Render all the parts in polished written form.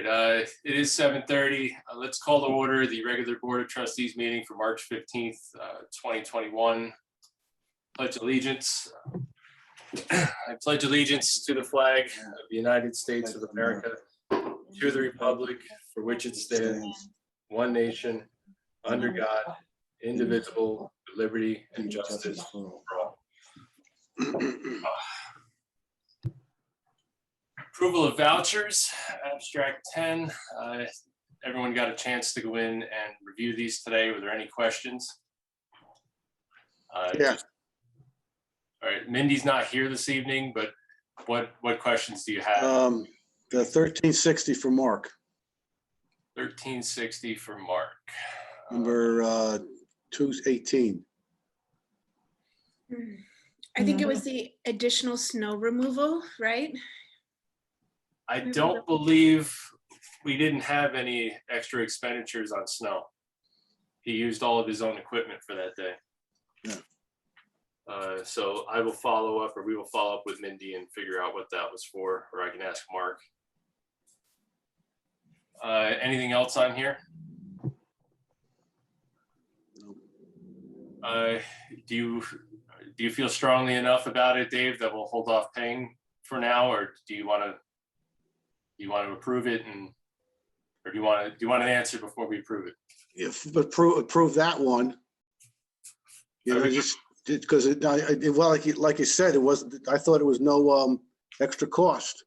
right, it is 7:30. Let's call to order the regular Board of Trustees meeting for March 15th, 2021. Pledge allegiance. I pledge allegiance to the flag of the United States of America, to the republic for which it stands, one nation, under God, indivisible, with liberty and justice for all. Approval of vouchers, abstract 10. Everyone got a chance to go in and review these today. Were there any questions? Yeah. All right, Mindy's not here this evening, but what questions do you have? The 1360 for Mark, 1360 for Mark. number 218. I think it was the additional snow removal, right? I don't believe we didn't have any extra expenditures on snow. He used all of his own equipment for that day. Yeah. So I will follow up, or we will follow up with Mindy and figure out what that was for, or I can ask Mark. Anything else on here? Do you feel strongly enough about it, Dave, that we'll hold off paying for now, or do you want to approve it, or do you want an answer before we approve it? If approve that one, you know, just because well, like you said, it wasn't. I thought it was no extra cost.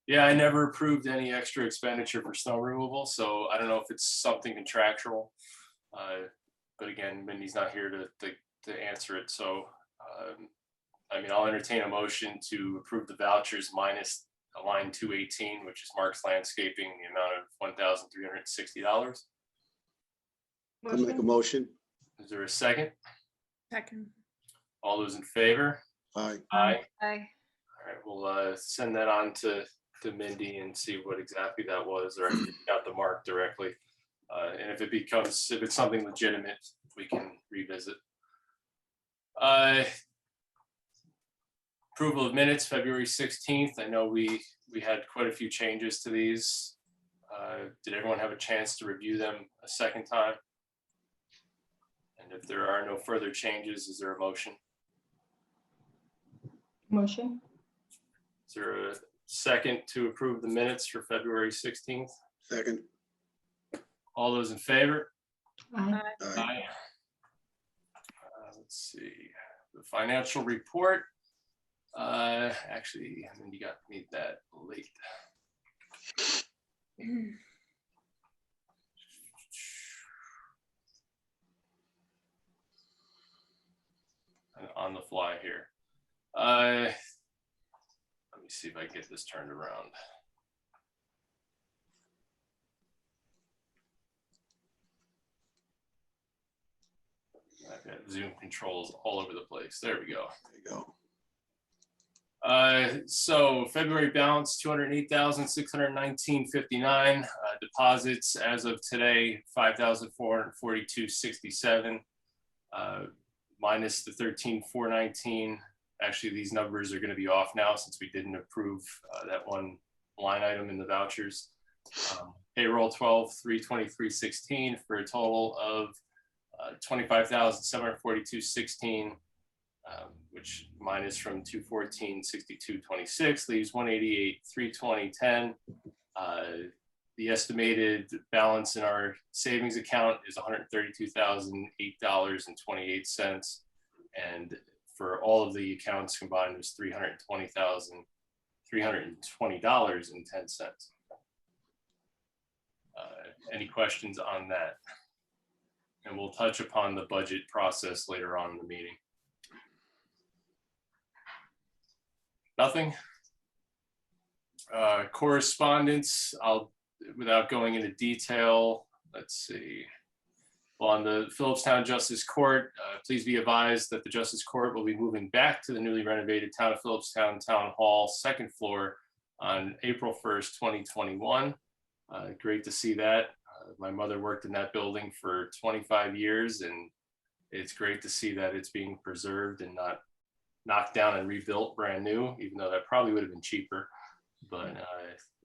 Yeah, I never approved any extra expenditure for snow removal, so I don't know if it's something contractual. But again, Mindy's not here to answer it. So, I mean, I'll entertain a motion to approve the vouchers minus line 218, which is Mark's Landscaping, the amount of $1,360. I'll make a motion. Is there a second? Second. All those in favor? Aye. Aye. Aye. All right, we'll send that on to Mindy and see what exactly that was, or out to Mark directly. And if it's something legitimate, we can revisit. Approval of minutes, February 16th. I know we had quite a few changes to these. Did everyone have a chance to review them a second time? And if there are no further changes, is there a motion? Motion. Is there a second to approve the minutes for February 16th? Second. All those in favor? Aye. Aye. Let's see, the financial report. Actually, I mean, you got me that late. On the fly here. Let me see if I can get this turned around. I've got Zoom controls all over the place. There we go. There you go. So February balance, $208,619.59. Deposits as of today, $5,442.67. Minus the $13,419. Actually, these numbers are going to be off now since we didn't approve that one line item in the vouchers. Payroll $12,323.16 for a total of $25,742.16, which minus from $214,62.26 leaves $188,320.10. The estimated balance in our savings account is $132,008.28, and for all of the accounts combined was $320,320.10. Any questions on that? And we'll touch upon the budget process later on in the meeting. Nothing. Correspondence, without going into detail, let's see. Well, on the Phillipstown Justice Court, please be advised that the Justice Court will be moving back to the newly renovated Town of Phillipstown Town Hall, second floor on April 1st, 2021. Great to see that. My mother worked in that building for 25 years, and it's great to see that it's being preserved and not knocked down and rebuilt brand new, even though that probably would have been cheaper. But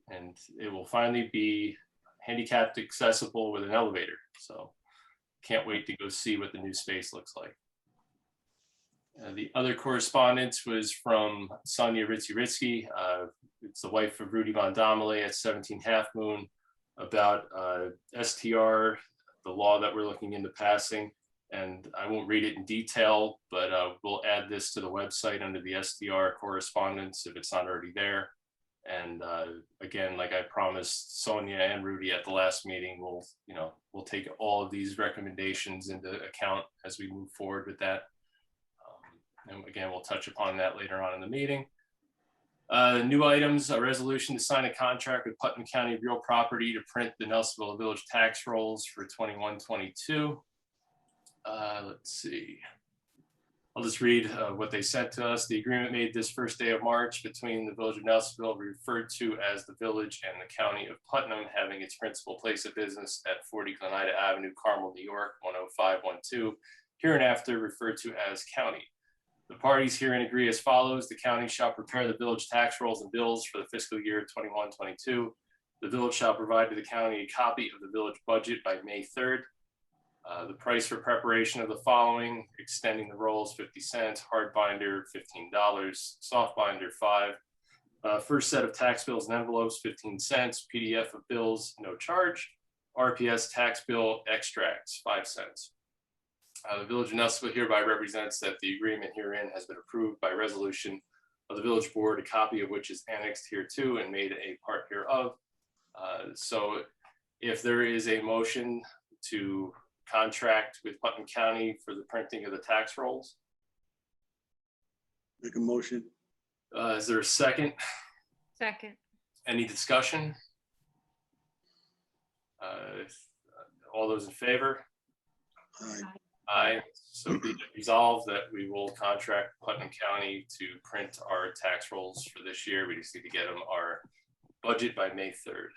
and it will finally be handicapped accessible with an elevator. So can't wait to go see what the new space looks like. The other correspondence was from Sonia Ritzy-Ritsky. It's the wife of Rudy Von Domele at 17 Half Moon, about STR, the law that we're looking into passing. And I won't read it in detail, but we'll add this to the website under the STR correspondence if it's not already there. And again, like I promised Sonia and Rudy at the last meeting, we'll take all of these recommendations into account as we move forward with that. And again, we'll touch upon that later on in the meeting. New items, a resolution to sign a contract with Putnam County Real Property to print the Nelsonville Village tax rolls for 21-22. Let's see. I'll just read what they sent to us. The agreement made this first day of March between the Village of Nelsonville, referred to as the Village, and the County of Putnam, having its principal place of business at 40 Glenida Avenue, Carmel, New York, 10512, hereinafter referred to as County. The parties herein agree as follows. The county shall prepare the village tax rolls and bills for the fiscal year 21-22. The village shall provide to the county a copy of the village budget by May 3rd. The price for preparation of the following: extending the rolls 50 cents, hard binder $15, soft binder $5. First set of tax bills and envelopes 15 cents, PDF of bills no charge, RPS tax bill extracts 5 cents. The Village of Nelsonville hereby represents that the agreement herein has been approved by resolution of the Village Board, a copy of which is annexed hereto and made a part hereof. So if there is a motion to contract with Putnam County for the printing of the tax rolls. Make a motion. Is there a second? Second. Any discussion? All those in favor? Aye. Aye. So be it resolved that we will contract Putnam County to print our tax rolls for this year. We just need to get them our budget by May 3rd.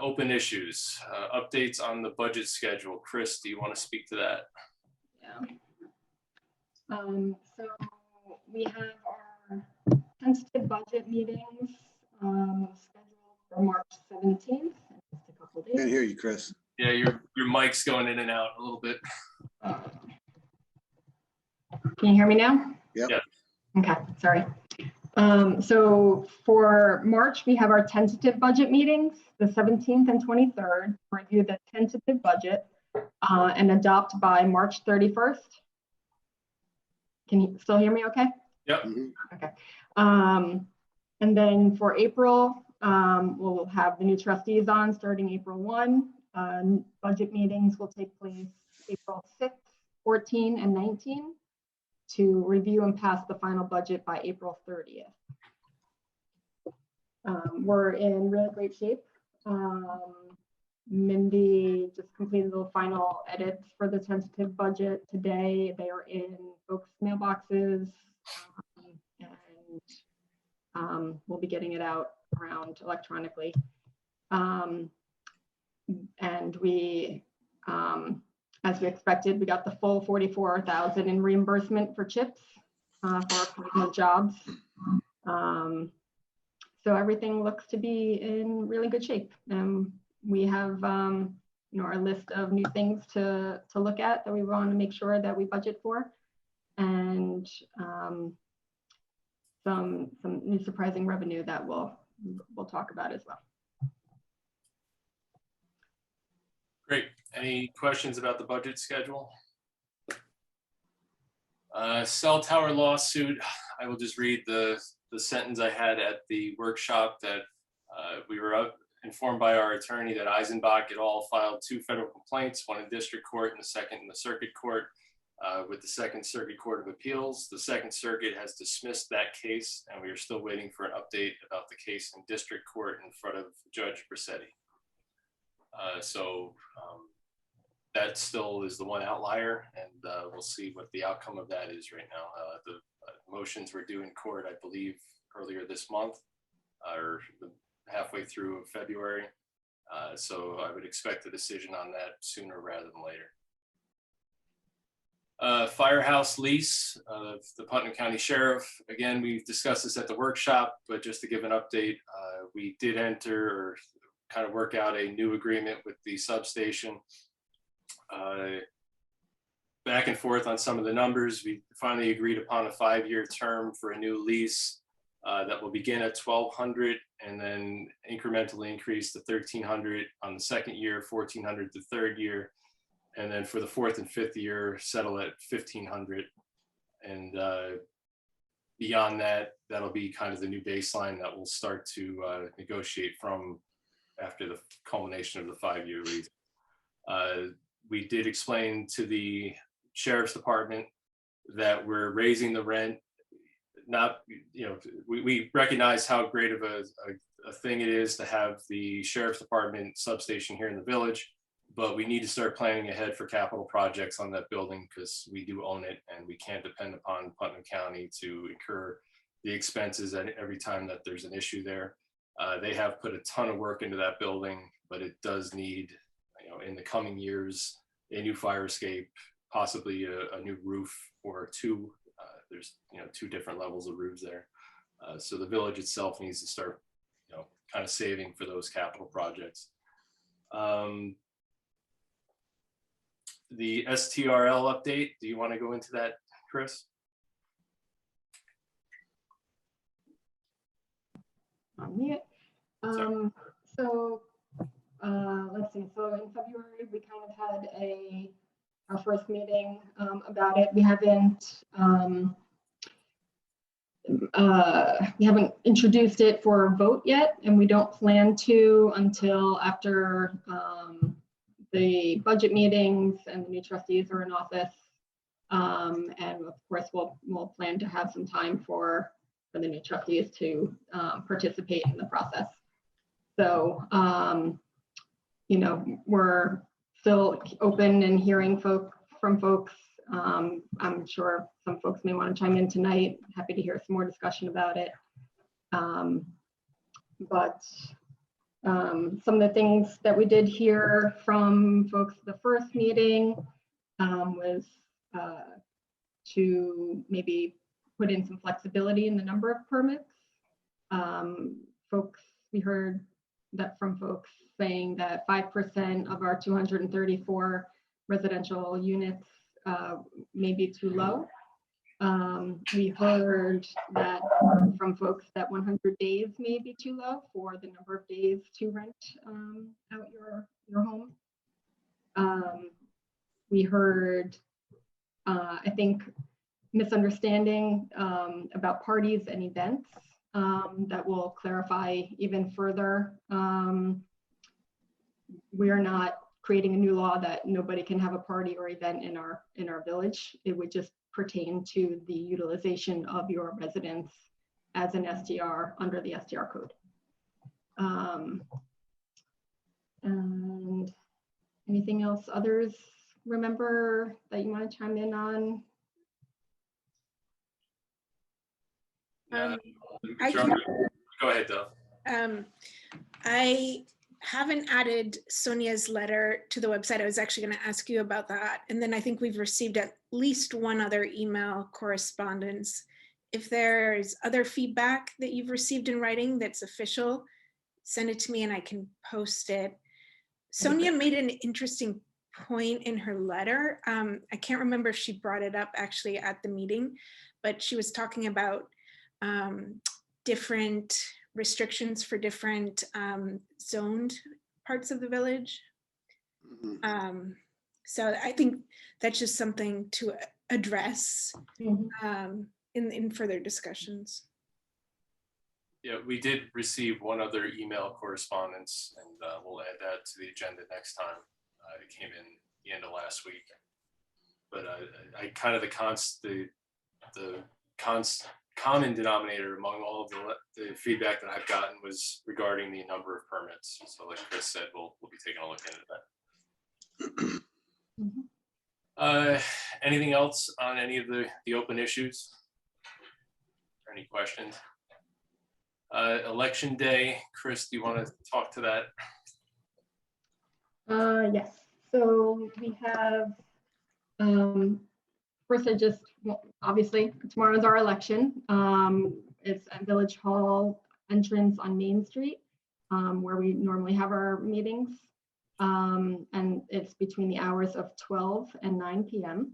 Open issues, updates on the budget schedule. Chris, do you want to speak to that? Yeah. So we have our tentative budget meetings scheduled for March 17th, in just a couple Can't days. hear you, Chris. Yeah, your mic's going in and out a little bit. Can you hear me now? Yep. Yeah. Okay, sorry. So for March, we have our tentative budget meetings, the 17th and 23rd, review the tentative budget and adopt by March 31st. Can you still hear me okay? Yep. Mhm. Okay. And then for April, we'll have the new trustees on starting April 1. Budget meetings will take place April 6th, 14, and 19 to review and pass the final budget by April 30th. We're in really great shape. Mindy just completed the final edits for the tentative budget today. They are in folks' mailboxes, and we'll be getting it out around electronically. And we, as we expected, we got the full 44,000 in reimbursement for chips for our personal jobs. So everything looks to be in really good shape. We have, our list of new things to look at that we want to make sure that we budget for, and some new surprising revenue that we'll talk about as well. Great. Any questions about the budget schedule? Cell tower lawsuit. I will just read the sentence I had at the workshop that we were informed by our attorney that Eisenbach et al. Filed 2 federal complaints, one in district court and the second in the circuit court, with the Second Circuit Court of Appeals. The Second Circuit has dismissed that case, and we are still waiting for an update about the case in district court in front of Judge Brissetti. So that still is the one outlier, and we'll see what the outcome of that is right now. The motions were due in court, I believe, earlier this month, or halfway through February. So I would expect a decision on that sooner rather than later. Firehouse lease, the Putnam County Sheriff. Again, we've discussed this at the workshop, but just to give an update, we did enter or kind of work out a new agreement with the substation. Back and forth on some of the numbers. We finally agreed upon a 5-year term for a new lease that will begin at $1,200 and then incrementally increase to $1,300 on the second year, $1,400 the third year. And then for the fourth and fifth year, settle at $1,500. And beyond that, that'll be kind of the new baseline that we'll start to negotiate from after the culmination of the 5-year lease. We did explain to the Sheriff's Department that we're raising the rent. Not, we recognize how great of a thing it is to have the Sheriff's Department substation here in the village. But we need to start planning ahead for capital projects on that building because we do own it and we can't depend upon Putnam County to incur the expenses at every time that there's an issue there. They have put a ton of work into that building, but it does need, in the coming years, a new fire escape, possibly a new roof or two. There's, 2 different levels of roofs there. So the village itself needs to start, kind of saving for those capital projects. The STRL update, do you want to go into that, Chris? So let's see. So in February, we kind of had our first meeting about it. We haven't introduced it for a vote yet, and we don't plan to until after the budget meetings and the new trustees are in office. And of course, we'll plan to have some time for the new trustees to participate in the process. So, we're still open and hearing from folks. I'm sure some folks may want to chime in tonight. Happy to hear some more discussion about it. But some of the things that we did hear from folks at the first meeting was to maybe put in some flexibility in the number of permits. We heard that from folks saying that 5% of our 234 residential units may be too low. We heard that from folks that 100 days may be too low for the number of days to rent out your home. We heard, I think, misunderstanding about parties and events that will clarify even further. We are not creating a new law that nobody can have a party or event in our village. It would just pertain to the utilization of your residence as an STR under the STR code. And anything else others remember that you want to chime in on? I Go ahead, Dov. I haven't added Sonia's letter to the website. I was actually going to ask you about that. And then I think we've received at least one other email correspondence. If there's other feedback that you've received in writing that's official, send it to me and I can post it. Sonia made an interesting point in her letter. I can't remember if she brought it up actually at the meeting, but she was talking about different restrictions for different zoned parts of the village. So I think that's just something to address in further discussions. Yeah, we did receive one other email correspondence, and we'll add that to the agenda next time. It came in the end of last week. But I kind of the common denominator among all of the feedback that I've gotten was regarding the number of permits. So like Chris said, we'll be taking a look into that. Anything else on any of the open issues? Any questions? Election day, Chris, do you want to talk to that? Yes, so we have First, obviously, tomorrow's our election. It's at Village Hall entrance on Main Street, where we normally have our meetings. And it's between the hours of 12 and 9 p.m.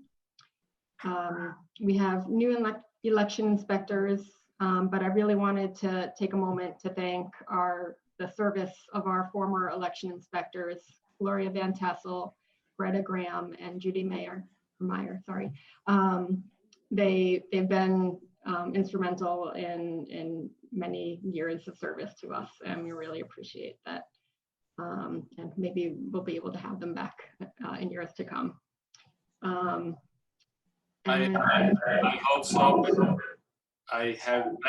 We have new election inspectors, but I really wanted to take a moment to thank the service of our former election inspectors, Gloria Van Tassel, Greta Graham, and Judy Meyer. They've been instrumental in many years of service to us, and we really appreciate that. And maybe we'll be able to have them back in years to come. I hope so. I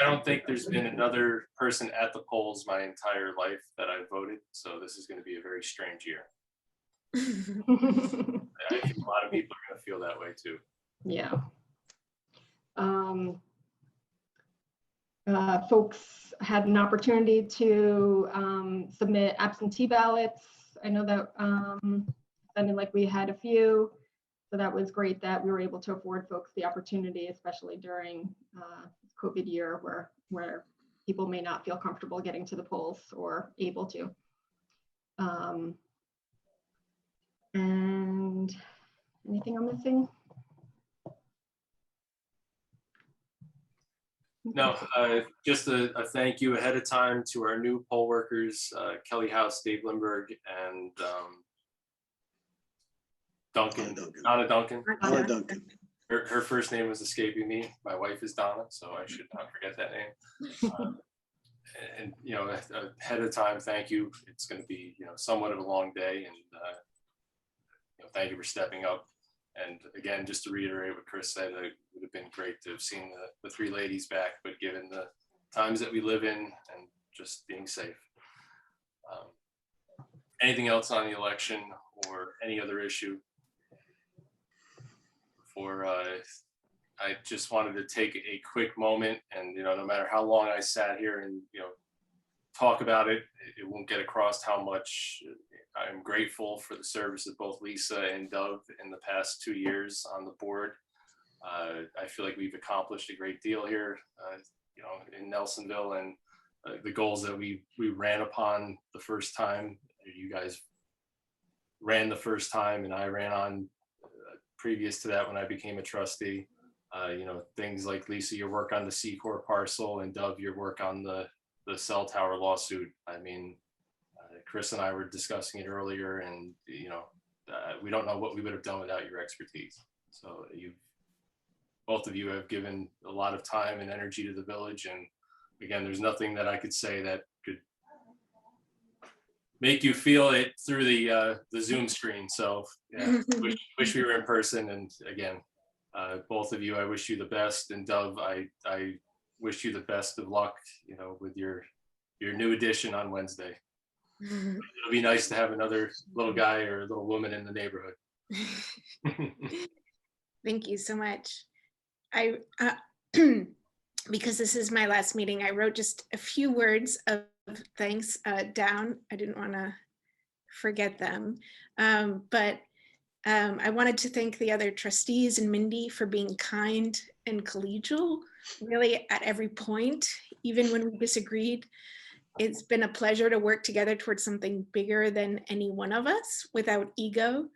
don't think there's been another person at the polls my entire life that I voted, so this is going to be a very strange year. I think a lot of people are going to feel that way too. Yeah. Folks had an opportunity to submit absentee ballots. I know that sounded like we had a few, so that was great that we were able to afford folks the opportunity, especially during COVID year where people may not feel comfortable getting to the polls or able to. And anything I'm missing? No, just a thank you ahead of time to our new poll workers, Kelly House, Dave Lindberg, and Donna Duncan. Her first name was escaping me. My wife is Donna, so I should not forget that name. And ahead of time, thank you. It's going to be somewhat of a long day, and thank you for stepping up. And again, just to reiterate what Chris said, it would have been great to have seen the three ladies back, but given the times that we live in and just being safe. Anything else on the election or any other issue? Before I just wanted to take a quick moment, and no matter how long I sat here and talk about it, it won't get across how much I'm grateful for the service of both Lisa and Dove in the past 2 years on the board. I feel like we've accomplished a great deal here, in Nelsonville, and the goals that we ran upon the first time. You guys ran the first time, and I ran on previous to that when I became a trustee. Things like Lisa, your work on the C-Corp parcel, and Dove, your work on the cell tower lawsuit. I mean, Chris and I were discussing it earlier, and we don't know what we would have done without your expertise. So both of you have given a lot of time and energy to the village, and again, there's nothing that I could say that could make you feel it through the Zoom screen. So yeah, wish we were in person. And again, both of you, I wish you the best. And Dove, I wish you the best of luck, with your new addition on Wednesday. It'll be nice to have another little guy or a little woman in the neighborhood. Thank you so much. I because this is my last meeting, I wrote just a few words of thanks down. I didn't want to forget them, but I wanted to thank the other trustees and Mindy for being kind and collegial, really at every point, even when we disagreed. It's been a pleasure to work together towards something bigger than any one of us without ego.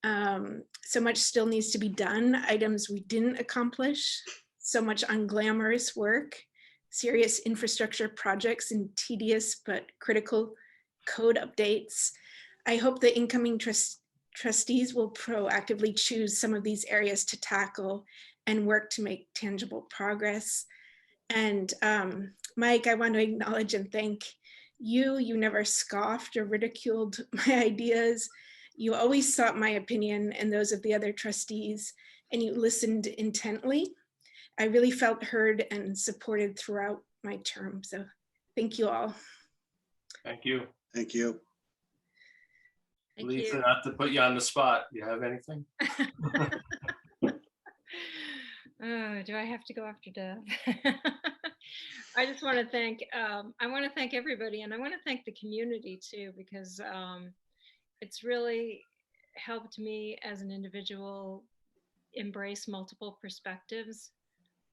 So much still needs to be done, items we didn't accomplish, so much unglamorous work, serious infrastructure projects, and tedious but critical code updates. I hope the incoming trustees will proactively choose some of these areas to tackle and work to make tangible progress. And Mike, I want to acknowledge and thank you. You never scoffed or ridiculed my ideas. You always sought my opinion and those of the other trustees, and you listened intently. I really felt heard and supported throughout my term. So thank you all. Thank you. Thank you. Thank Lisa, you. not to put you on the spot. Do you have anything? Do I have to go after Deb? I just want to thank, everybody, and I want to thank the community too, because it's really helped me as an individual embrace multiple perspectives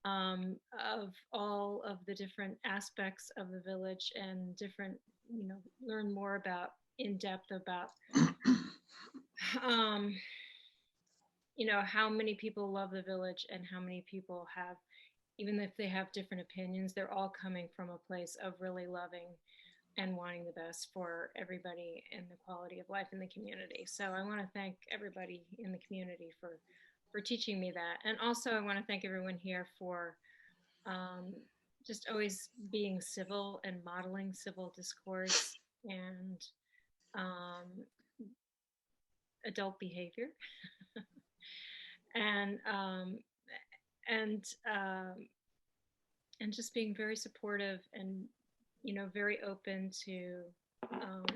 of all of the different aspects of the village and different, learn more about in depth about, how many people love the village and how many people have, even if they have different opinions, they're all coming from a place of really loving and wanting the best for everybody and the quality of life in the community. So I want to thank everybody in the community for teaching me that. And also I want to thank everyone here for just always being civil and modeling civil discourse and adult behavior. and just being very supportive and very open to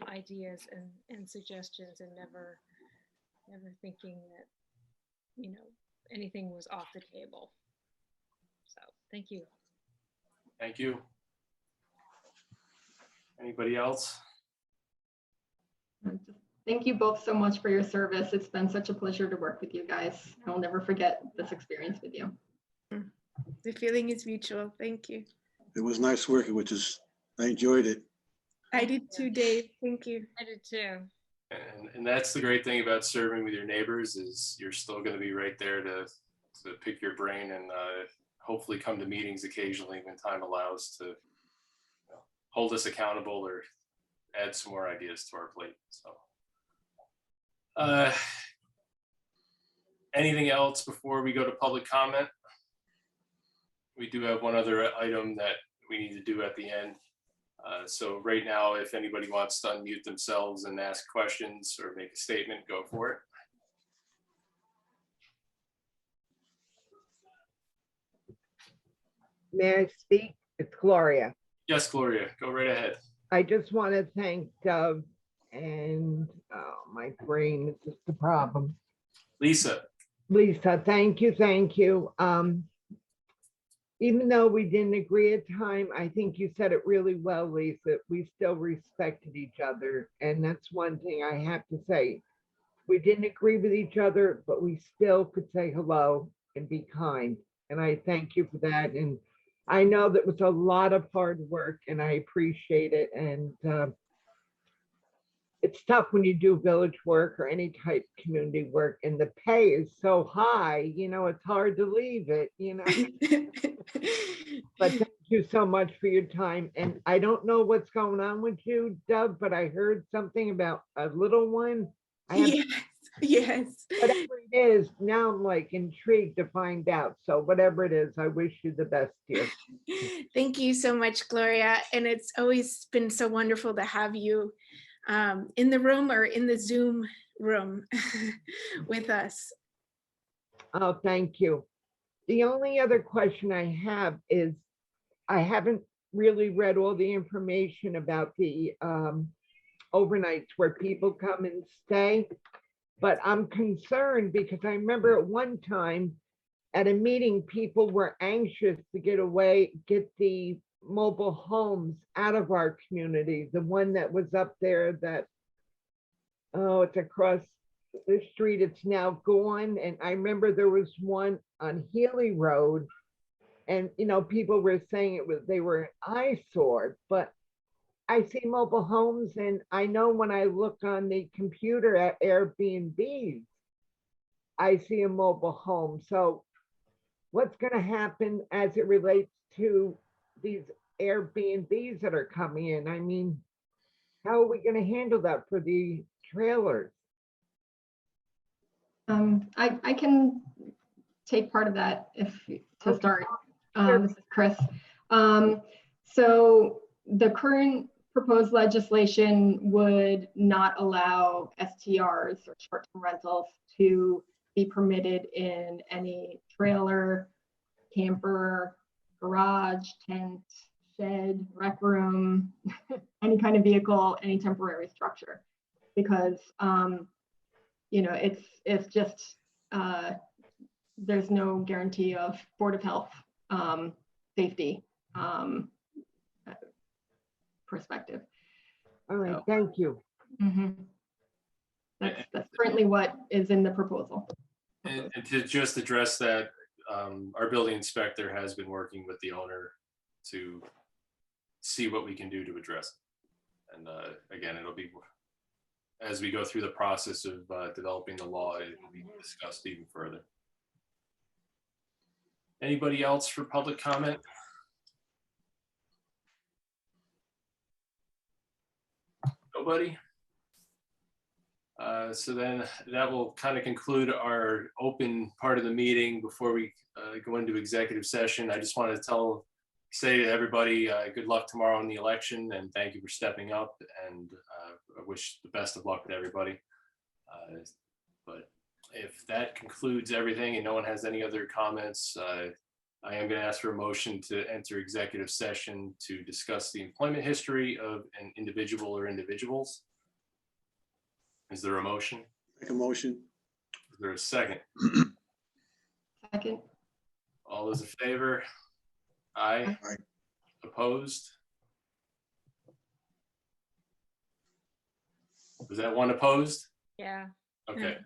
ideas and suggestions, and never thinking that anything was off the table. So thank you. Thank you. Anybody else? Thank you both so much for your service. It's been such a pleasure to work with you guys. I'll never forget this experience with you. The feeling is mutual. Thank you. It was nice working with us. I enjoyed it. I did too, Dave. Thank you. I did too. And that's the great thing about serving with your neighbors, is you're still going to be right there to pick your brain and hopefully come to meetings occasionally when time allows to hold us accountable or add some more ideas to our plate. So anything else before we go to public comment? We do have one other item that we need to do at the end. So right now, if anybody wants to unmute themselves and ask questions or make a statement, go for it. May I speak? It's Gloria. Yes, Gloria, go right ahead. I just want to thank Dove and my brain is just a problem. Lisa. Lisa, thank you, thank you. Even though we didn't agree at time, I think you said it really well, Lisa. We still respected each other. And that's one thing I have to say. We didn't agree with each other, but we still could say hello and be kind. And I thank you for that. And I know that was a lot of hard work and I appreciate it. And it's tough when you do village work or any type of community work and the pay is so high, it's hard to leave it, But thank you so much for your time. And I don't know what's going on with you, Dove, but I heard something about a little one. Yes. Whatever it is, now I'm like intrigued to find out. So whatever it is, I wish you the best, dear. Thank you so much, Gloria. And it's always been so wonderful to have you in the room or in the Zoom room with us. Oh, thank you. The only other question I have is, I haven't really read all the information about the overnights where people come and stay, but I'm concerned because I remember at one time at a meeting, people were anxious to get the mobile homes out of our community. The one that was up there that, it's across the street, it's now gone. And I remember there was one on Healy Road and, people were saying they were an eyesore, but I see mobile homes and I know when I look on the computer at Airbnbs, I see a mobile home. So what's going to happen as it relates to these Airbnbs that are coming in? I mean, how are we going to handle that for the trailers? I can take part of that to start. This is Chris. So the current proposed legislation would not allow STRs or short-term rentals to be permitted in any trailer, camper, garage, tent, shed, rec room, any kind of vehicle, any temporary structure, because it's just there's no guarantee of Board of Health safety perspective. All right, thank you. That's currently what is in the proposal. And to just address that, our building inspector has been working with the owner to see what we can do to address it. And again, it'll be, as we go through the process of developing the law, it will be discussed even further. Anybody else for public comment? Nobody? So then that will kind of conclude our open part of the meeting. Before we go into executive session, I just wanted to say to everybody, good luck tomorrow in the election, and thank you for stepping up, and I wish the best of luck to everybody. But if that concludes everything and no one has any other comments, I am going to ask for a motion to enter executive session to discuss the employment history of an individual or individuals. Is there a motion? Make a motion. Is there a second? Second. All those in favor? Aye. Aye. Opposed? Was that one opposed? Yeah. Okay.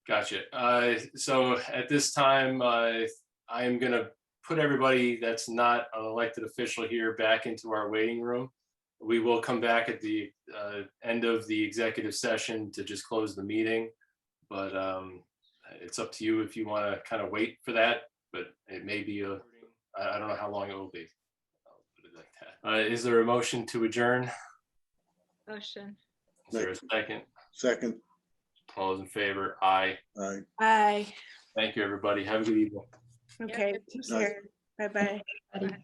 Gotcha. So at this time, I am going to put everybody that's not an elected official here back into our waiting room. We will come back at the end of the executive session to just close the meeting, but it's up to you if you want to kind of wait for that, but it may be I don't know how long it will be. I'll put it like that. Is there a motion to adjourn? Motion. Is there a second? Second. All those in favor? Aye. Aye. Bye. Thank you, everybody. Have a good evening. Okay, take care. Bye-bye. Ready.